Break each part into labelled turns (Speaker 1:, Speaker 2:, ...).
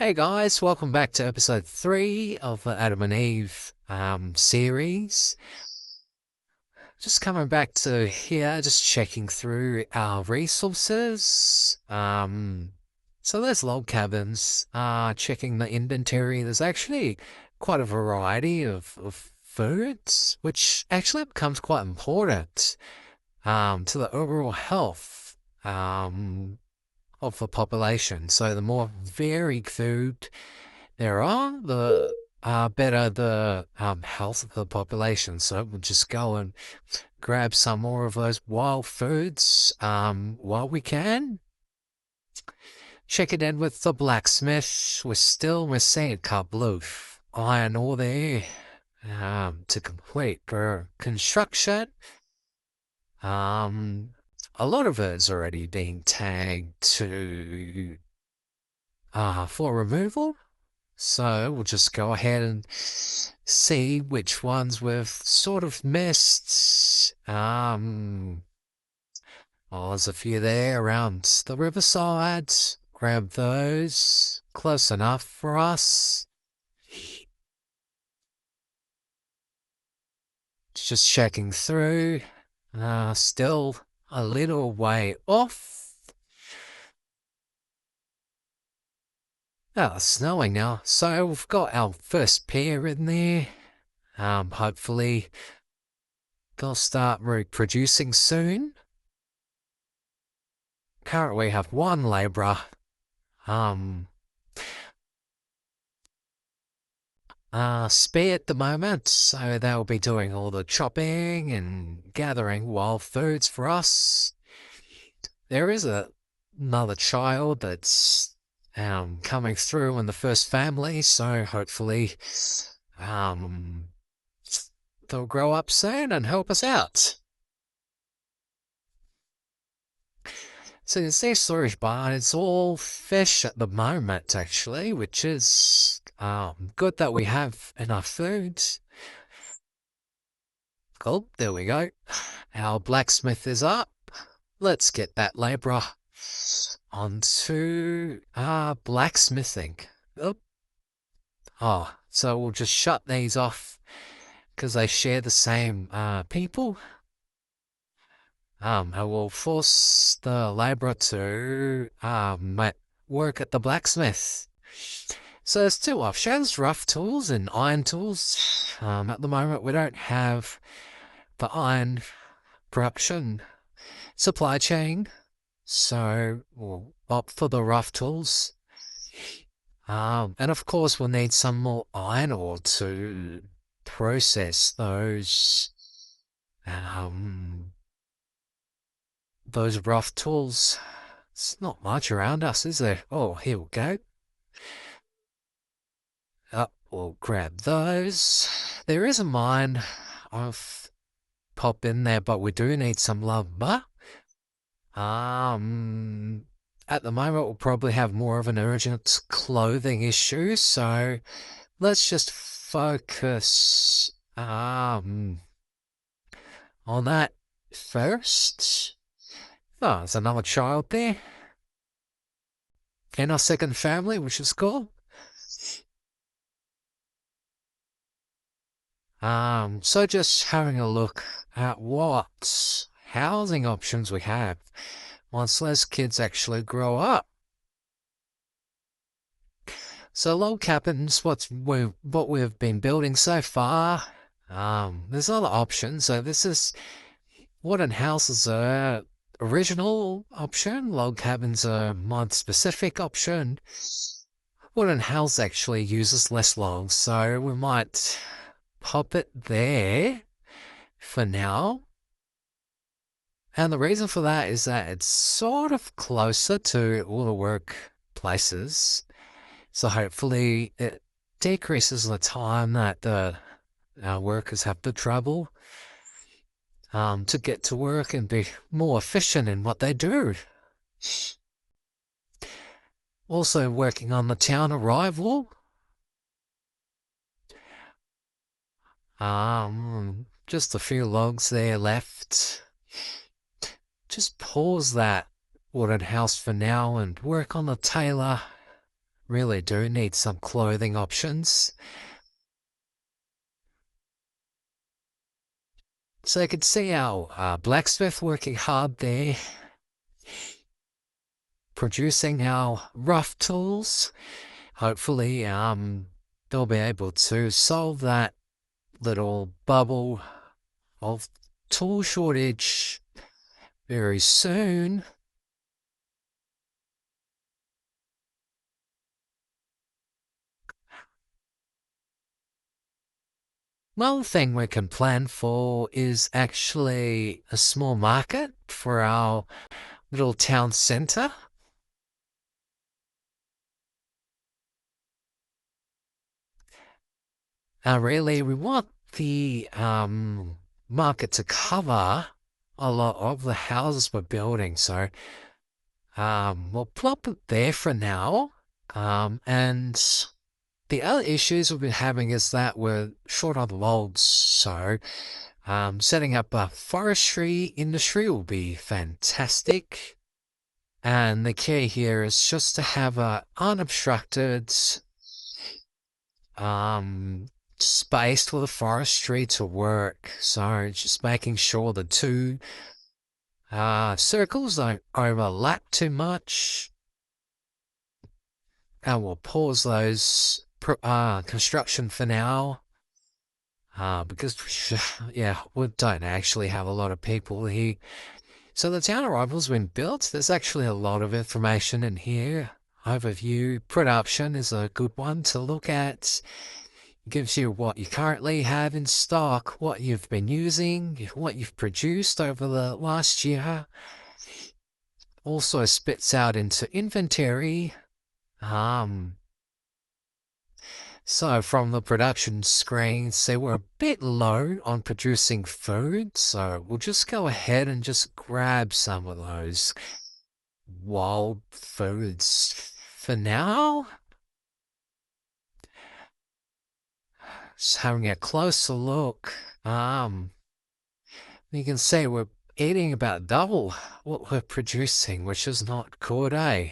Speaker 1: Hey guys, welcome back to episode 3 of the Adam and Eve series. Just coming back to here, just checking through our resources. So there's log cabins, checking the inventory. There's actually quite a variety of foods, which actually becomes quite important to the overall health of the population. So the more varied food there are, the better the health of the population. So we'll just go and grab some more of those wild foods while we can. Check it in with the blacksmith. We're seeing a couple of iron ore there to complete the construction. A lot of it's already being tagged to for removal. So we'll just go ahead and see which ones we've sort of missed. There's a few there around the riverside. Grab those. Close enough for us. Just checking through. Still a little way off. It's snowing now, so we've got our first pair in there. Hopefully they'll start reproducing soon. Currently we have one labourer. Spare at the moment, so they'll be doing all the chopping and gathering wild foods for us. There is another child that's coming through in the first family, so hopefully they'll grow up soon and help us out. So you see storage barn, it's all fish at the moment actually, which is good that we have enough food. Cool, there we go. Our blacksmith is up. Let's get that labourer onto blacksmithing. So we'll just shut these off because they share the same people. I will force the labourer to work at the blacksmith. So there's two options, rough tools and iron tools. At the moment we don't have the iron production supply chain, so we'll opt for the rough tools. And of course we'll need some more iron ore to process those rough tools. It's not much around us, is there? Oh, here we go. We'll grab those. There is a mine. I've popped in there, but we do need some lumber. At the moment, we'll probably have more of an urgent clothing issue, so let's just focus on that first. Oh, there's another child there. And our second family, which is cool. So just having a look at what housing options we have once those kids actually grow up. So log cabins, what we've been building so far. There's other options. So this is wooden houses are original option. Log cabins are mod specific option. Wooden house actually uses less logs, so we might pop it there for now. And the reason for that is that it's sort of closer to all the workplaces. So hopefully it decreases the time that our workers have to travel to get to work and be more efficient in what they do. Also working on the town arrival. Just a few logs there left. Just pause that wooden house for now and work on the Tailor really do need some clothing options. So you can see our blacksmith working hard there, producing our rough tools. Hopefully, they'll be able to solve that little bubble of tool shortage very soon. One thing we can plan for is actually a small market for our little town centre. Really, we want the market to cover a lot of the houses we're building, so we'll plop it there for now. And the other issues we've been having is that we're short on logs, so setting up a forestry industry will be fantastic. And the key here is just to have a unobstructed space for the forestry to work. So just making sure the two circles don't overlap too much. And we'll pause those construction for now. Because, yeah, we don't actually have a lot of people here. So the town arrival's been built. There's actually a lot of information in here. Overview, production is a good one to look at. It gives you what you currently have in stock, what you've been using, what you've produced over the last year. Also spits out into inventory. So from the production screen, see we're a bit low on producing food, so we'll just go ahead and just grab some of those wild foods for now. Just having a closer look. You can see we're eating about double what we're producing, which is not good, eh?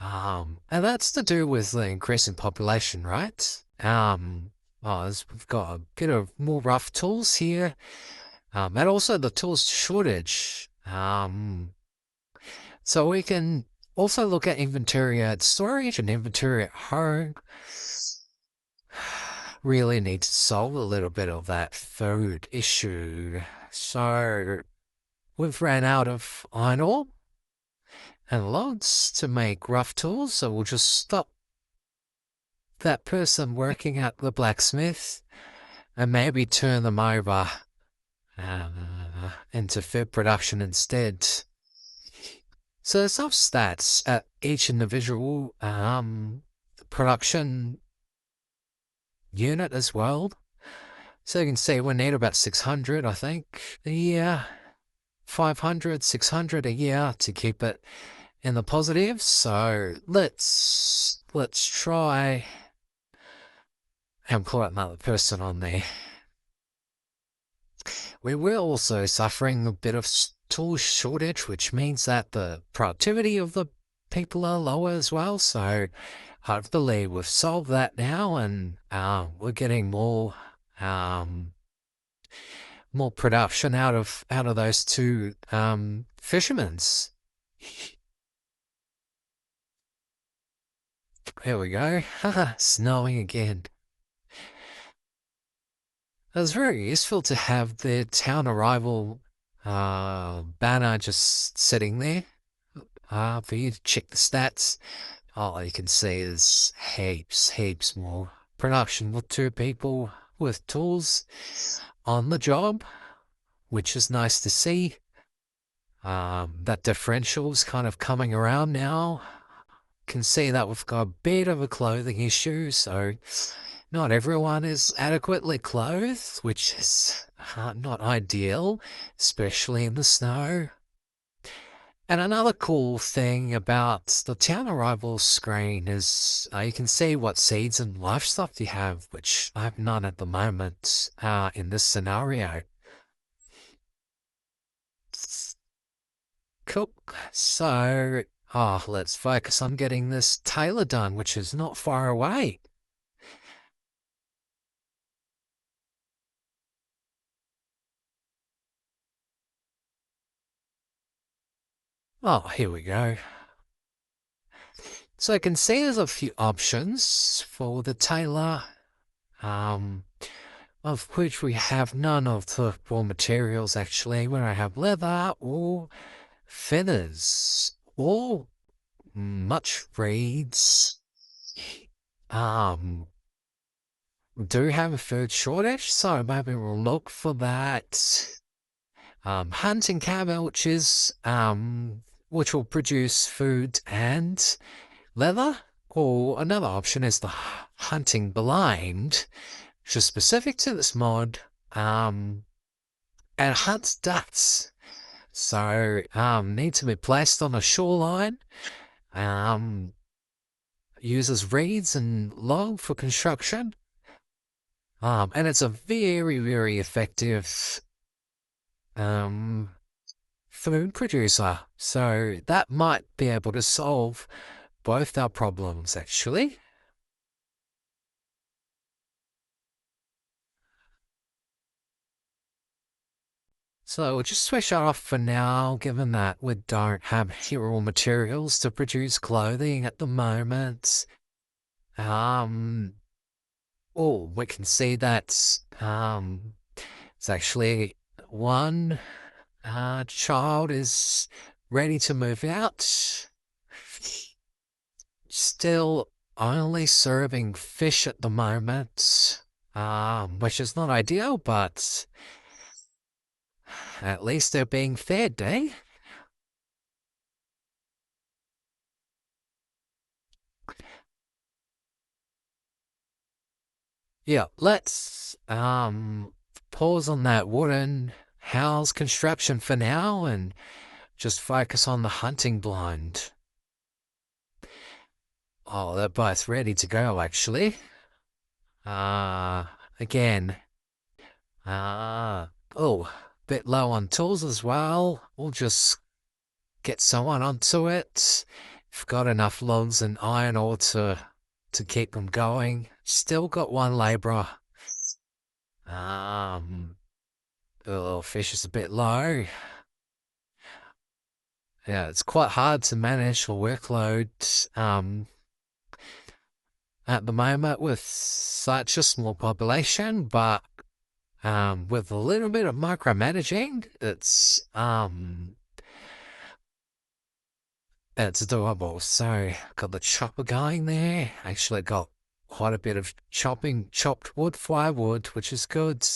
Speaker 1: And that's to do with the increase in population, right? We've got a bit of more rough tools here, and also the tools shortage. So we can also look at inventory at storage and inventory at home. Really need to solve a little bit of that food issue. So we've ran out of iron ore and logs to make rough tools, so we'll just stop that person working at the blacksmith and maybe turn them over into food production instead. So there's some stats at each individual production unit as well. So you can see we need about 600, I think, a year. 500, 600 a year to keep it in the positive. So let's try and put another person on there. We were also suffering a bit of tool shortage, which means that the productivity of the people are lower as well. So hopefully we've solved that now, and we're getting more production out of those two fishermen's. There we go. Snowing again. It was very useful to have the town arrival banner just sitting there for you to check the stats. All you can see is heaps more production with two people with tools on the job, which is nice to see. That differential's kind of coming around now. Can see that we've got a bit of a clothing issue, so not everyone is adequately clothed, which is not ideal, especially in the snow. And another cool thing about the town arrival screen is you can see what seeds and livestock you have, which I have none at the moment in this scenario. Cool. So let's focus on getting this Tailor done, which is not far away. Oh, here we go. So I can see there's a few options for the Tailor, of which we have none of the raw materials actually, where I have leather or feathers or much reeds. We do have a food shortage, so maybe we'll look for that. Hunting camel, which will produce food and leather. Or another option is the hunting blind, which is specific to this mod, and hunts ducks. So, need to be placed on a shoreline. Uses reeds and log for construction. And it's a very, very effective food producer. So that might be able to solve both our problems, actually. So we'll just switch off for now, given that we don't have raw materials to produce clothing at the moment. We can see that it's actually one child is ready to move out. Still only serving fish at the moment, which is not ideal, but at least they're being fed, eh? Yeah, let's pause on that wooden house construction for now and just focus on the hunting blind. Oh, they're both ready to go, actually. Again. Bit low on tools as well. We'll just get someone onto it. We've got enough logs and iron ore to keep them going. Still got one labourer. Fish is a bit low. Yeah, it's quite hard to manage a workload at the moment with such a small population, but with a little bit of micromanaging, it's doable. So got the chopper going there. Actually got quite a bit of chopped wood, firewood, which is good.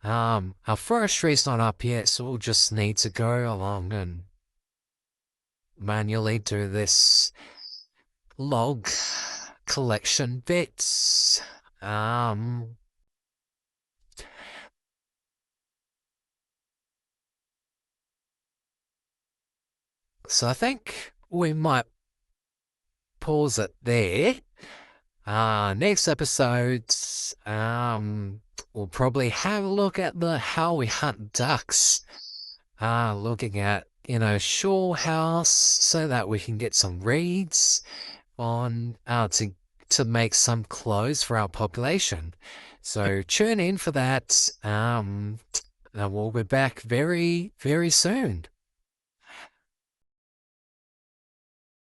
Speaker 1: Our forestry's not up yet, so we'll just need to go along and manually do this log collection bits. So I think we might pause it there. Next episode, we'll probably have a look at how we hunt ducks. Looking at, shore house so that we can get some reeds on to make some clothes for our population. So tune in for that. And we'll be back very, very soon.